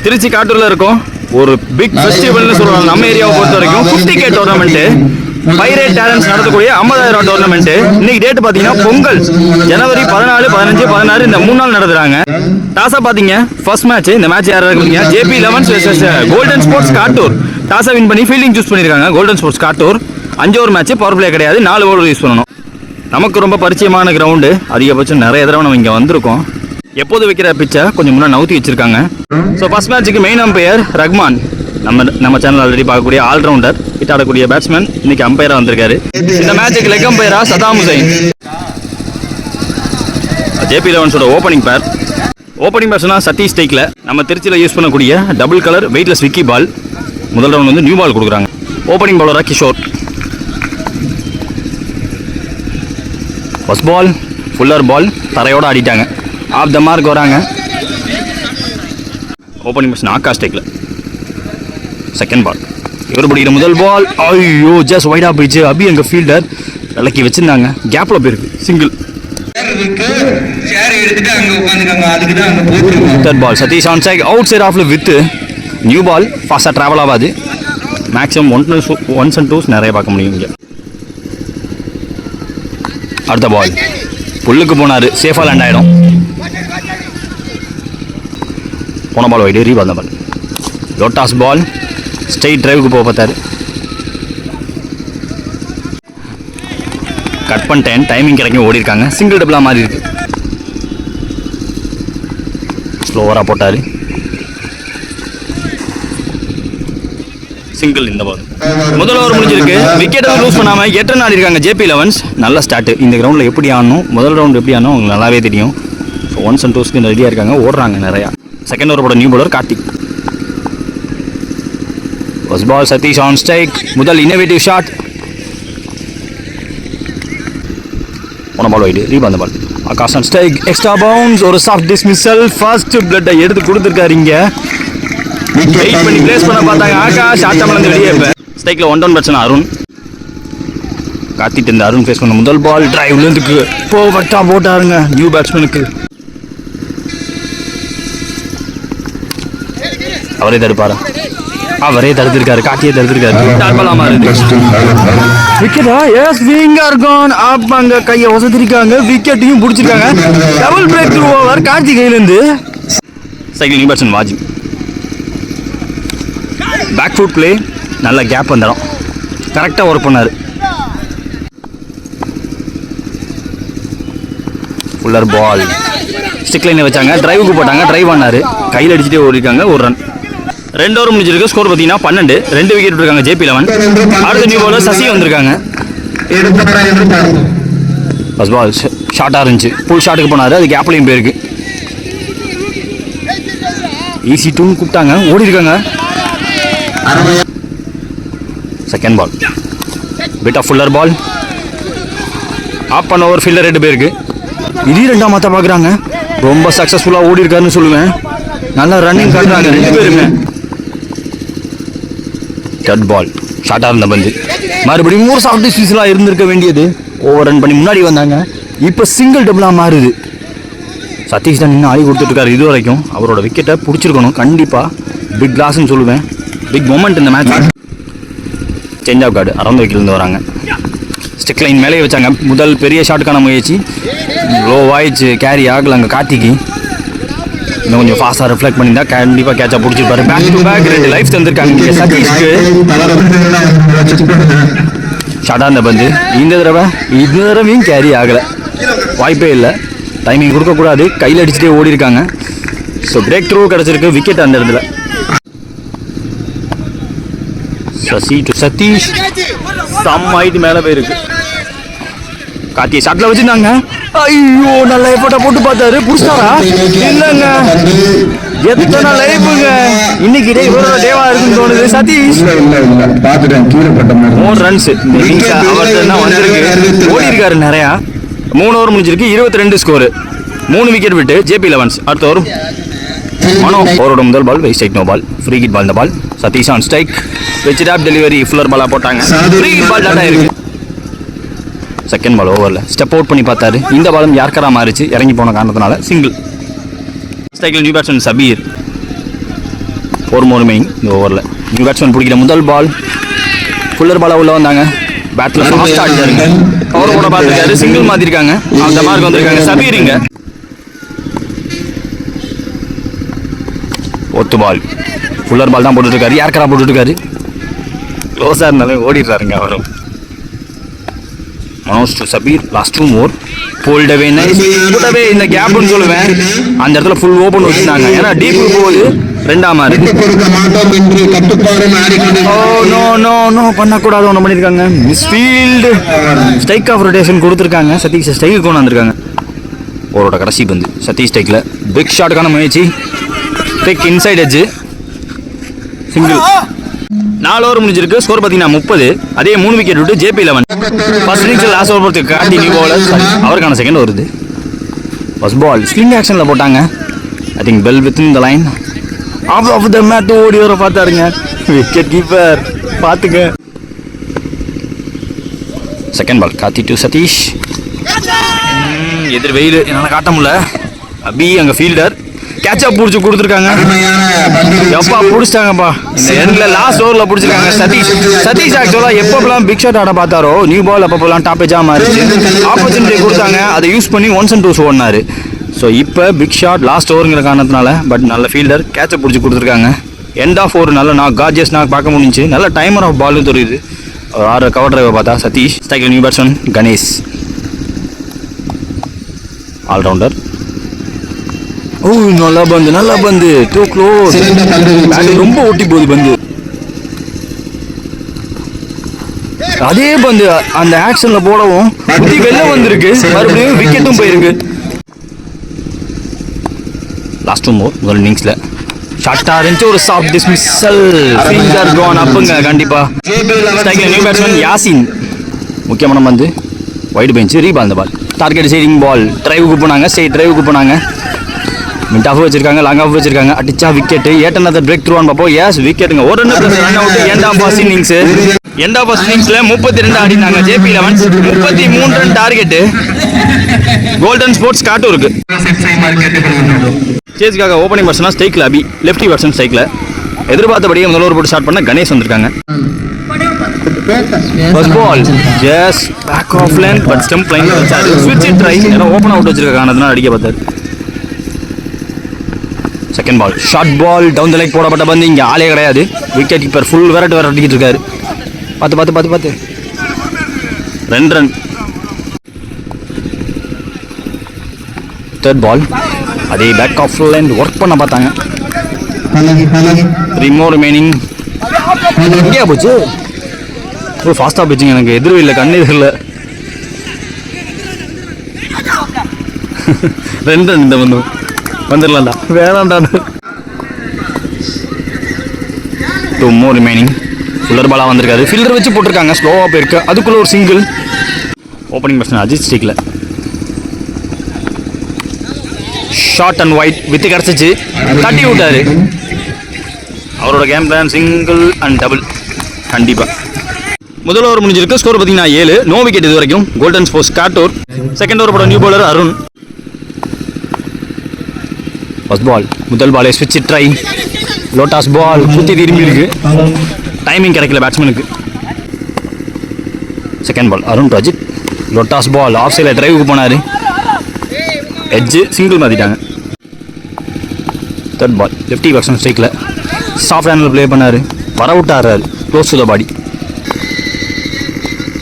திருச்சி காட்டூர்ல இருக்கும் ஒரு பிக் ஃபெஸ்டிவல்னு சொல்றாங்க நம்ம ஏரியாவை பொறுத்த வரைக்கும் 50K டோர்னமெண்ட் பைரேட் டேலண்ட்ஸ் நடத்தக்கூடிய 50,000 டோர்னமெண்ட். இன்னைக்கு டேட் பாத்தீங்கன்னா பொங்கல் ஜனவரி 14, 15, 16 இந்த 3 நாள் நடத்துறாங்க. டாஸா பாத்தீங்க ஃபர்ஸ்ட் மேட்ச். இந்த மேட்ச் யாரா இருக்கீங்க? JP 11 vs golden sports Kattur. டாஸா வின் பண்ணி ஃபீல்டிங் சூஸ் பண்ணிருக்காங்க golden sports Kattur. 5 over match, power play கிடையாது, 4 ஓவர் யூஸ் பண்ணணும். நமக்கு ரொம்ப பரிச்சயமான கிரவுண்டு, அதிகபட்சம் நிறைய தடவை நம்ம இங்க வந்திருக்கோம். எப்போது வைக்கிற பிச்சை கொஞ்சம் முன்னாடி நவுத்தி வச்சிருக்காங்க. ஸோ ஃபர்ஸ்ட் மேட்ச்சுக்கு மெயின் அம்பையர் ரஹ்மான், நம்ம சேனல் ஆல்ரெடி பார்க்கக்கூடிய ஆல்ரவுண்டர், ஹிட் ஆடக்கூடிய பேட்ஸ்மேன், இன்னைக்கு அம்பையரா வந்திருக்காரு. இந்த மேட்சுக்கு லெக் அம்பையரா Saddam Hussain. JP 11 opening pair. Opening பேட்ஸ்னா சதீஷ் ஸ்டைக்ல நம்ம திருச்சியில் யூஸ் பண்ணக்கூடிய டபுள் கலர் வெயிட்லெஸ் விக்கி பால். முதல் ரவுண்ட் வந்து நியூ பால் கொடுக்குறாங்க. ஓப்பனிங் பவுலரா Kishore. First ball fuller ball, தரையோட ஆடிட்டாங்க. ஆஃப் த மார்க் வராங்க. ஓப்பனிங் பேட்ஸ்மேன் ஆகாஷ் ஸ்டைக்ல. செகண்ட் பால் இவர் பிடிக்கிற முதல் பால், ஐயோ ஜஸ்ட் வைடா போயிடுச்சு. அபி எங்க ஃபீல்டர் விளக்கி வச்சிருந்தாங்க, கேப்ல போயிருக்கு, single. Third ball Satish on strike, outside ஆஃப்ல வித் நியூ பால். ஃபாஸ்டா டிராவல் ஆகாது. மேக்ஸிமம் 1s and 2s நிறைய பார்க்க முடியும் இங்க. அடுத்த பால் புல்லுக்கு போனாரு, சேஃபா லேண்ட் ஆயிடும். போன பால் வைடு, ரீபால் பால். லோட்டாஸ் பால் ஸ்ட்ரெயிட் டிரைவுக்கு போக பார்த்தாரு. கட் பண்ணிட்டேன், டைமிங் கிடைக்கும், ஓடி இருக்காங்க. சிங்கிள் டபுளா மாறி இருக்கு. ஸ்லோவரா போட்டாரு, சிங்கிள். இந்த பால் முதல் ஓவர் முடிஞ்சிருக்கு. விக்கெட் லூஸ் பண்ணாம 8 ரன் ஆடி இருக்காங்க JP 11. நல்ல ஸ்டார்ட். இந்த கிரவுண்டில் எப்படி ஆடணும், முதல் ரவுண்ட் எப்படி ஆடணும் உங்களுக்கு நல்லாவே தெரியும். 1s and 2s ரெடியாக இருக்காங்க, ஓடுறாங்க நிறையா. செகண்ட் ஓவர் போட new bowler Karthik. First ball Satish on strike, முதல் இன்னோவேட்டிவ் ஷாட். போன பால் வைடு, ரீபால் ball. Akash on strike, extra bounce, ஒரு சாஃப்ட் டிஸ்மிசல். ஃபர்ஸ்ட் பிளட்டை எடுத்து கொடுத்துருக்காரு. இங்க வெயிட் பண்ணி பிளேஸ் பண்ண பார்த்தாங்க ஆகாஷ், ஆட்டமிழந்து வெளியே. இப்போ ஸ்ட்ரைக்ல 1 down பேட்ஸ்மேன் அருண். காத்திட்டு இருந்த அருண் ஃபேஸ் பண்ண முதல் பால் டிரைவ்லேருந்துக்கு பர்ஃபெக்டா போட்டாருங்க நியூ பேட்ஸ்மேனுக்கு. அவரே தடுப்பாரா? அவரே தடுத்திருக்காரு, காட்டியே தடுத்திருக்காரு. விக்கெட்டா? எஸ், விங்கர் கான். அங்க கையை ஒசத்திருக்காங்க, விக்கெட்டையும் பிடிச்சிருக்காங்க. டபுள் பிரேக் த்ரூ ஓவர் கார்த்திகையிலேருந்து. சைக்கிள் நியூ பேட்ஸ்மேன் வாஜிம். பேக் ஃபுட் பிளே, நல்ல கேப் வந்துடும், கரெக்டாக ஒர்க் பண்ணார். ஃபுல்லர் பால் ஸ்டிக் லைனை வச்சாங்க, டிரைவுக்கு போட்டாங்க, டிரைவ் பண்ணாரு, கையில் அடிச்சுட்டே ஓடிருக்காங்க. 1 ரன். 2 ஓவர் முடிஞ்சிருக்கு. ஸ்கோர் பார்த்தீங்கன்னா 12. 2 விக்கெட் இருக்காங்க JP 11. அடுத்த நியூ பாலர் சசி வந்திருக்காங்க. ஃபர்ஸ்ட் பால் ஷார்ட்டாக இருந்துச்சு, ஃபுல் ஷாட்டுக்கு போனார், அது கேப்லையும் போயிருக்கு. ஈஸி டூன்னு கூப்பிட்டாங்க, ஓடி இருக்காங்க. Second ball bit of fuller ball, ஆப் பண்ண ஓவர் ஃபீல்டர் 2 பேருக்கு. இது 2ஆம் மாற்ற பார்க்குறாங்க. ரொம்ப சக்ஸஸ்ஃபுல்லாக ஓடி இருக்காருன்னு சொல்லுவேன். நல்லா ரன்னிங் காட்டுறாங்க 2 பேருமே. தேர்ட் பால் ஷார்ட்டாக இருந்த பந்து, மறுபடியும் ஒரு சாஃப்ட் டிஸ்மிசலாக இருந்திருக்க வேண்டியது. ஓவர் ரன் பண்ணி முன்னாடி வந்தாங்க. இப்போ சிங்கிள் டபுளாக மாறுது. சதீஷ் தான் நின்று ஆடி கொடுத்துட்ருக்காரு. இது வரைக்கும் அவரோட விக்கெட்டை பிடிச்சிருக்கணும் கண்டிப்பாக. பிக் லாஸ்ன்னு சொல்லுவேன், பிக் மொமெண்ட் இந்த match. Change of guard around வைக்கிலேருந்து வராங்க. ஸ்டிக் லைன் மேலே வச்சாங்க. முதல் பெரிய ஷாட்டுக்கான முயற்சி லோ ஆயிடுச்சு, கேரி ஆகல. அங்கே கார்த்திக்கு இன்னும் கொஞ்சம் ஃபாஸ்ட்டாக ரிஃப்ளெக்ட் பண்ணியிருந்தா கண்டிப்பாக கேட்சா பிடிச்சிருப்பாரு. பேக் டு பேக் 2 லைஃப் தந்திருக்காங்க சதீஷ்க்கு. ஷார்ட்டாக இருந்த பந்து இந்த தடவையும் கேரி ஆகலை, வாய்ப்பே இல்லை. டைமிங் கொடுக்கக்கூடாது, கையில் அடிச்சுட்டே ஓடி இருக்காங்க. ஸோ பிரேக் த்ரூ கிடச்சிருக்கு, விக்கெட் அந்த இடத்துல. Sasi to Sathish, some height மேலே போயிருக்கு. கார்த்தியை ஷாட்டில் வச்சுருந்தாங்க. ஐயோ, நல்ல எஃபர்ட்டை போட்டு பார்த்தாரு, புடிச்சாரா? இல்லைங்க, எத்தனை லைஃபுங்க இன்னைக்கு இவரோட டேவா இருக்குன்னு தோணுது. சதீஷ் 4 ரன்ஸ் அவர்கிட்ட வந்திருக்கு, ஓடி இருக்காரு நிறையா. 3 ஓவர் முடிஞ்சிருக்கு. 22 ஸ்கோரு, 3 விக்கெட் விட்டு JP 11. அடுத்த ஓவர் மனோ அவரோட முதல் பால் வெயிட் strike, no ball, free hit ball. இந்த பால் சதீஷ் ஆன் ஸ்ட்ரைக், வெச் டாப் டெலிவரி, ஃபுல்லர் பாலாக போட்டாங்க. ஃப்ரீ கிட் பால் டாட்டா இருக்கு. செகண்ட் பால் ஓவரில் ஸ்டெப் அவுட் பண்ணி பார்த்தாரு. இந்த பாலும் யார்கரா மாறிச்சு, இறங்கி போன காரணத்தினால சிங்கிள். ஸ்ட்ரைக்கில் நியூ பேட்ஸ்மேன் சபீர். ஒரு மோர் மெயின் இந்த ஓவரில் நியூ பேட்ஸ்மேன் பிடிக்கிற முதல் பால். ஃபுல்லர் பாலாக உள்ள வந்தாங்க. பேட்டில் ஃபாஸ்ட்டாக அடிச்சாருங்க. கவர் போட பார்த்துருக்காரு. சிங்கிள் மாற்றிருக்காங்க. அந்த மார்க் வந்திருக்காங்க சபீர். இங்கே ஒத்து பால். ஃபுல்லர் பால் தான் போட்டுருக்காரு. யாருக்கரா போட்டுருக்காரு. க்ளோஸாக இருந்தாலும் ஓடிடுறாருங்க அவரும். Manoj to Sabir. Last 2 more. போல்டவே நைஸ். கூடவே இந்த கேப்னு சொல்லுவேன். அந்த இடத்துல ஃபுல் ஓப்பன் வச்சுருந்தாங்க. ஏன்னா டீப்பு போகுது. ரெண்டாம் மாறு. நோ நோ நோ பண்ணக்கூடாது. ஒன்று பண்ணியிருக்காங்க. மிஸ்ஃபீல்டு. ஸ்ட்ரைக் ஆஃப் ரொட்டேஷன் கொடுத்துருக்காங்க. சதீஷ் ஸ்ட்ரைக்கு கொண்டு வந்திருக்காங்க. ஓவரோட கடைசி பந்து சதீஷ் ஸ்ட்ரைக்கில் பிக் ஷாட்டுக்கான முயற்சி. Big inside edge. Single. 4 over முடிஞ்சிருக்கு. ஸ்கோர் பார்த்தீங்கன்னா 30. அதே 3 விக்கெட் விட்டு JP 11. First innings last over போகிறதுக்கு காட்டி நியூ பவுலர் அவருக்கான செகண்ட் வருது. ஃபர்ஸ்ட் பால் ஸ்லிங் ஆக்ஷனில் போட்டாங்க. I think fell within the line. Off the mat ஓடி வர பார்த்தாருங்க. விக்கெட் கீப்பர் பார்த்துங்க. Second ball Karthi to Sathish. எதிர் வெயில் என்னால் காட்ட முடியல. அபி அங்கே ஃபீல்டர் கேட்சப் பிடிச்சி கொடுத்துருக்காங்க. எப்பா பிடிச்சிட்டாங்கப்பா. இந்த எண்டில் லாஸ்ட் ஓவரில் பிடிச்சிருக்காங்க சதீஷ் ஆக்சுவலாக எப்போலாம் பிக் ஷாட் ஆட பார்த்தாரோ நியூ பால் அப்போலாம் டாப்பேஜாக மாறிச்சு. ஆப்பர்ச்சுனிட்டி கொடுத்தாங்க. அதை யூஸ் பண்ணி 1s and 2s ஓடினார். ஸோ இப்போ பிக் ஷாட் லாஸ்ட் ஓவருங்கிற காரணத்தினால பட் நல்ல ஃபீல்டர் கேட்சப் பிடிச்சி கொடுத்துருக்காங்க. எண்ட் ஆஃப் ஓவர் நல்ல கார்ஜியஸ் பார்க்க முடிஞ்சு. நல்ல டைமர் ஆஃப் பாலும் தெரியுது. 6 கவர் டிரைவை பார்த்தா சதீஷ். ஸ்ட்ரைக்கில் நியூ பேட்ஸ்மேன் கணேஷ். ஆல்ரவுண்டர். ஓ நல்லா பந்து டூ க்ளோஸ். ரொம்ப ஒட்டி போகுது பந்து. அதே பந்து அந்த ஆக்ஷன்ல போடவும் குட்டி வெளில வந்திருக்கு. மறுபடியும் விக்கெட்டும் போயிருக்கு. லாஸ்ட் 2 more முதல் இன்னிங்ஸ்ல ஷார்ட்டா இருந்துச்சு. ஒரு சாஃப்ட் டிஸ்மிஸல். ஃபிங்கர் கான் அப்புங்க கண்டிப்பா. ஸ்ட்ரைக்கில் நியூ பேட்ஸ்மேன் யாசின். முக்கியமான பந்து வைடு பெஞ்ச். ரீபால் அந்த பால். டார்கெட் சைடிங் பால். டிரைவுக்கு போனாங்க. ஸ்ட்ரைட் டிரைவுக்கு போனாங்க. மிட் ஆஃப் வச்சிருக்காங்க. லாங் ஆஃப் வச்சிருக்காங்க. அடிச்சா விக்கெட். ஏட்டனத பிரேக் த்ரூவான்னு பார்ப்போம். எஸ் விக்கெட்டுங்க. ஒரு run out. End of first innings 32 ஆடினாங்க JP 11. 33 run target. Golden sports காட்டூருக்கு. சேஸ்க்காக ஓப்பனிங் பர்சனாக ஸ்ட்ரைக்கில் அபி. லெஃப்டி பர்சன் ஸ்ட்ரைக்கில். எதிர்பார்த்தபடியே முதல் ஓவர் போட்டு ஸ்டார்ட் பண்ண கணேஷ் வந்திருக்காங்க. First ball just back of line but stump line வச்சாரு. ஸ்விட்ச் ட்ரை. ஏன்னா ஓப்பன் அவுட் வச்சிருக்க காரணத்தினால அடிக்க பார்த்தாரு. Second ball short ball down the leg போடப்பட்ட பந்து. இங்கே ஆளே கிடையாது. விக்கெட் கீப்பர் ஃபுல் விரட்டிக்கிட்டு இருக்காரு. பார்த்து 2 ரன். தேர்ட் பால் அதே பேக் ஆஃப் லைன் ஒர்க் பண்ண பார்த்தாங்க. 3 more remaining. எங்கேயா போச்சு? ஃபாஸ்ட்டாக போச்சுங்க. எனக்கு எதிர்வு இல்லை. கண்ணு இல்லை. 2 ரன். இந்த வந்து வந்துடலாம்டா. வேணாம்டா. 2 more remaining. ஃபுல்லர் பாலாக வந்திருக்காரு. ஃபீல்டர் வச்சு போட்டிருக்காங்க. ஸ்லோவாக போயிருக்கு. அதுக்குள்ளே ஒரு சிங்கிள். ஓப்பனிங் பர்சன் அஜித் ஸ்ட்ரைக்கில். ஷார்ட் அண்ட் ஒயிட் வித்து கிடச்சிச்சு. தட்டி விட்டாரு. அவரோட game plan single and double கண்டிப்பாக. முதல் ஓவர் முடிஞ்சிருக்கு. ஸ்கோர் பார்த்தீங்கன்னா 7. நோ விக்கெட் இது வரைக்கும். Golden sports Kattur. Second over போட new bowler Arun. First ball முதல் பாலே ஸ்விட்ச் ட்ரை. லோட்டாஸ் பால் குத்தி திரும்பி இருக்கு. டைமிங் கிடைக்கல பேட்ஸ்மேனுக்கு. Second ball Arun to Ajith. லோட்டாஸ் பால் ஆஃப் சைடில் டிரைவுக்கு போனார். எட்ஜு சிங்கிள் மாற்றிட்டாங்க. தேர்ட் பால் லெஃப்டி பர்சன் ஸ்ட்ரைக்கில் சாஃப்ட் ஹேண்டில் ப்ளே பண்ணார். வர விட்டாரு close to the body.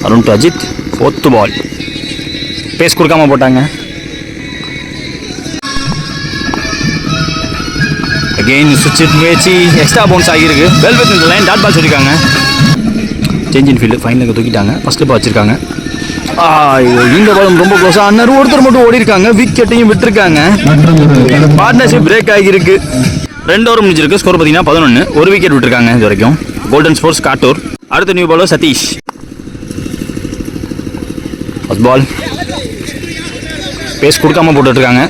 Arun to Ajith. Fourth ball pace கொடுக்காம போட்டாங்க. அகெயின் சுவிட்ச் முயற்சி. எக்ஸ்ட்ரா பவுன்ஸ் ஆகியிருக்கு. வெல் வித் இந்த லைன் டாட் பால் சொல்லியிருக்காங்க. சேஞ்ச் இன் ஃபீல்டு ஃபைனலுக்கு தூக்கிட்டாங்க. ஃபர்ஸ்ட் பால் வச்சிருக்காங்க. இந்த பால் ரொம்ப க்ளோஸாக. அண்ணர் ஒருத்தர் மட்டும் ஓடி இருக்காங்க. விக்கெட்டையும் விட்டுருக்காங்க. பார்ட்னர்ஷிப் பிரேக் ஆகியிருக்கு. 2 ஓவர் முடிஞ்சிருக்கு. ஸ்கோர் பார்த்தீங்கன்னா 11. ஒரு விக்கெட் விட்டுருக்காங்க இது வரைக்கும். Golden sports Kattur. அடுத்த new bowler Satish. First ball pace கொடுக்காம போட்டுட்ருக்காங்க.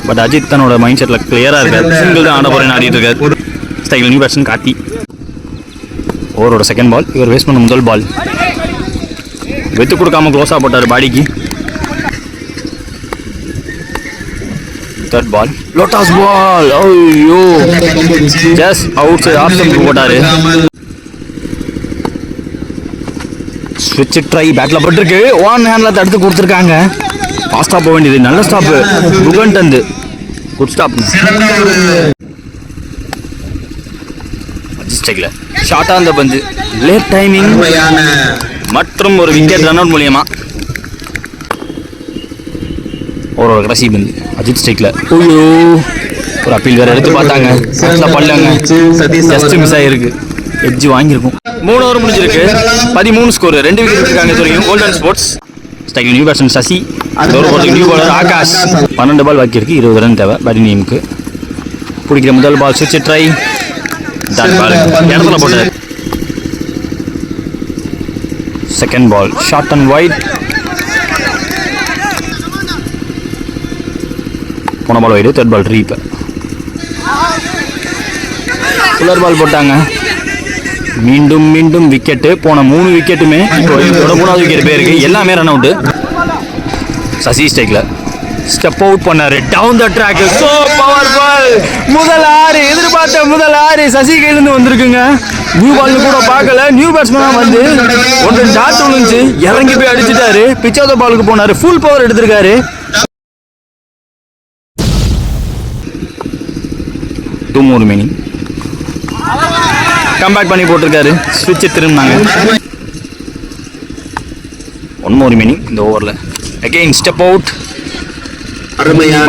பட் அஜித் தன்னோட மைண்ட் செட்டில் கிளியராக இருக்காரு. சிங்கிள் தான் ஆட போகிறேன்னு ஆடிட்டு இருக்காரு. ஸ்டைல் நியூ பேட்ஸ்மேன் கார்த்தி. ஓவரோட செகண்ட் பால். இவர் வேஸ்ட் பண்ண முதல் பால். வெத்து கொடுக்காம க்ளோஸாக போட்டார் பாடிக்கு. third ball. Lotus ball. ஐயோ just outside off stump போட்டாரு. ஸ்விட்ச் ட்ரை பேட்ல பட்டிருக்கு. ஒன் ஹேண்ட்ல தடுத்து கொடுத்துருக்காங்க. ஃபாஸ்டா போக வேண்டியது. நல்ல ஸ்டாப். புகன் தந்து குட் ஸ்டாப். ஸ்ட்ரைக்ல ஷார்ட்டா அந்த பந்து லேட் டைமிங் மற்றும் ஒரு விக்கெட் ரன் அவுட் மூலியமா ஒரு கடைசி பந்து அஜித் ஸ்ட்ரைக்ல. ஐயோ ஒரு அப்பீல் வேற எடுத்து பார்த்தாங்க. பல்லாங்க ஜஸ்ட் மிஸ் ஆகிருக்கு. எட்ஜ் வாங்கியிருக்கும். 3 ஓவர் முடிஞ்சிருக்கு. 13 ஸ்கோர். 2 விக்கெட் இருக்காங்க. தெரியும் கோல்டன் ஸ்போர்ட்ஸ் ஸ்ட்ரைக்ல new batsman Sasi. New bowler Akash. 12 ball பாக்கி இருக்கு. 20 ரன் தேவை பேட்டிங் டீமுக்கு. பிடிக்கிற முதல் பால் சுவிட்ச் ட்ரை. இடத்துல போட்டார். Second ball short and wide. போன பால் வைடு. தேர்ட் பால் ரீப். புல்லர் பால் போட்டாங்க. மீண்டும் மீண்டும் விக்கெட்டு. போன 3 விக்கெட்டுமே 3வது விக்கெட் போயிருக்கு. எல்லாமே ரன் அவுட். சசி ஸ்ட்ரைக்ல ஸ்டெப் அவுட் பண்ணாரு. Down the track. So powerful. முதல் 6 எதிர்பார்த்த முதல் 6 சசி கையில இருந்து வந்திருக்குங்க. நியூ பால் கூட பார்க்கல. நியூ பேட்ஸ்மேனா வந்து ஒன்று டாட் விழுந்துச்சு. இறங்கி போய் அடிச்சுட்டாரு. பிச்சாத பாலுக்கு போனாரு. ஃபுல் பவர் எடுத்திருக்காரு. 2 more remaining. கம்பேக் பண்ணி போட்டிருக்காரு. ஸ்விட்ச் திரும்பினாங்க. 1 more remaining இந்த ஓவர்ல. Again step out.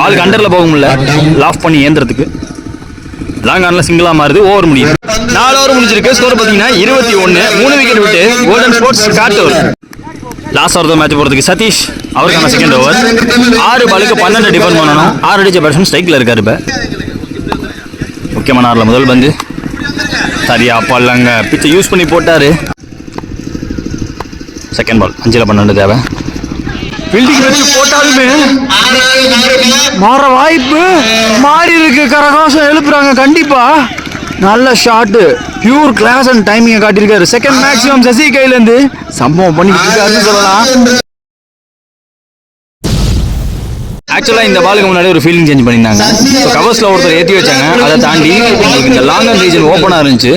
பால் அண்டர்ல போக முடியல. லாஃப் பண்ணி ஏந்திரத்துக்கு லாங் ஆன்ல சிங்கிளா மாறுது. ஓவர் முடியுது. 4 ஓவர் முடிஞ்சிருக்கு. ஸ்கோர் பாத்தீங்கன்னா 21. 3 விக்கெட் விட்டு golden sports Kattur. Last over match போறதுக்கு சதீஷ் அவருக்கான செகண்ட் ஓவர். 6 பாலுக்கு 12 டிஃபெண்ட் பண்ணணும். 6 அடிச்ச பேட்ஸ்மேன் ஸ்ட்ரைக்ல இருக்காரு. இப்ப முக்கியமான ஆறுல முதல் பந்து சரியா பல்லங்க பிச்சை யூஸ் பண்ணி போட்டாரு. செகண்ட் பால் 5ல் 12 தேவை. ஃபீல்டிங் வச்சு போட்டாலுமே மாற வாய்ப்பு மாறி இருக்கு. கரகாசம் எழுப்புறாங்க. கண்டிப்பா நல்ல ஷாட்டு. பியூர் கிளாஸ் அண்ட் டைமிங்கை காட்டியிருக்காரு. செகண்ட் மேக்ஸிமம் சசி கையில இருந்து சம்பவம் பண்ணிக்கிட்டு இருக்காருன்னு சொல்லலாம். ஆக்சுவலா இந்த பாலுக்கு முன்னாடி ஒரு ஃபீல்டிங் சேஞ்ச் பண்ணியிருந்தாங்க. கவர்ஸ்ல ஒருத்தர் ஏற்றி வச்சாங்க. அதை தாண்டி இந்த லாங் அண்ட் ரீஜன் ஓப்பனாக இருந்துச்சு.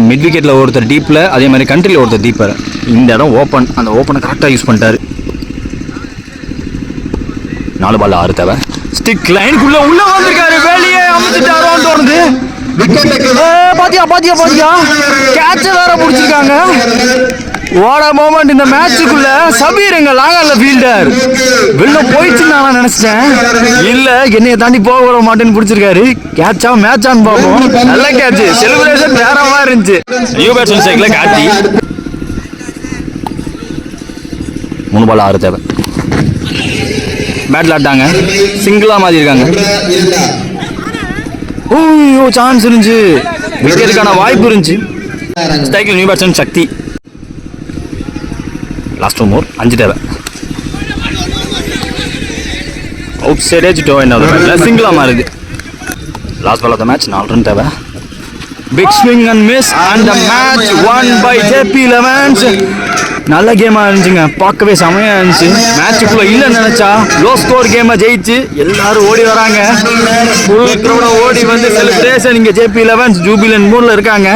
மிட் விக்கெட்ல ஒருத்தர் டீப்ல, அதே மாதிரி கண்ட்ரியில் ஒருத்தர் டீப்பர். இந்த இடம் ஓப்பன். அந்த ஓப்பனை கரெக்டாக யூஸ் பண்ணிட்டாரு. 4 பால் 6 தேவை. ஸ்டிக் லைனுக்குள்ள உள்ள வந்திருக்காரு. வெளியே அமைச்சிட்டாரோன்னு தோணுது. பாத்தியா பாத்தியா பாத்தியா கேட்ச வேற பிடிச்சிருக்காங்க. வாட் அ மொமெண்ட் இந்த மேட்சுக்குள்ள. சபீர் எங்க லாங்கால ஃபீல்டர் வெளில போயிடுச்சுன்னு நான் நினைச்சிட்டேன். இல்ல என்னைய தாண்டி போக வர மாட்டேன்னு பிடிச்சிருக்காரு. கேட்சா மேட்சான்னு பார்ப்போம். நல்ல கேட்ச். செலிப்ரேஷன் வேற மாதிரி இருந்துச்சு. நியூ பேட்ஸ்மேன் சைக்கிள காட்டி 3 பால் 6 தேவை. பேட்ல ஆட்டாங்க. சிங்கிளா மாதிரி இருக்காங்க. ஓ சான்ஸ் இருந்துச்சு. விக்கெட்டுக்கான வாய்ப்பு இருந்துச்சு. ஸ்ட்ரைக்கில் new batsman Shakthi. Last 2 more 5 தேவை. அவுட் சைட் எட்ஜ் டோ என்ன பேட்ல சிங்கிளா மாறுது. Last ball of the match 4 run தேவை. Big swing and miss and the match won by JP Lemons. நல்ல கேமா இருந்துச்சுங்க. பார்க்கவே செமையா இருந்துச்சு. மேட்சுக்குள்ள இல்லைன்னு நினைச்சா லோ ஸ்கோர் கேமை ஜெயிச்சு எல்லாரும் ஓடி வராங்க. ஃபுல் கிரௌட ஓடி வந்து செலிப்ரேஷன். இங்க JP Lemons ஜூபிலண்ட் மூட்ல இருக்காங்க.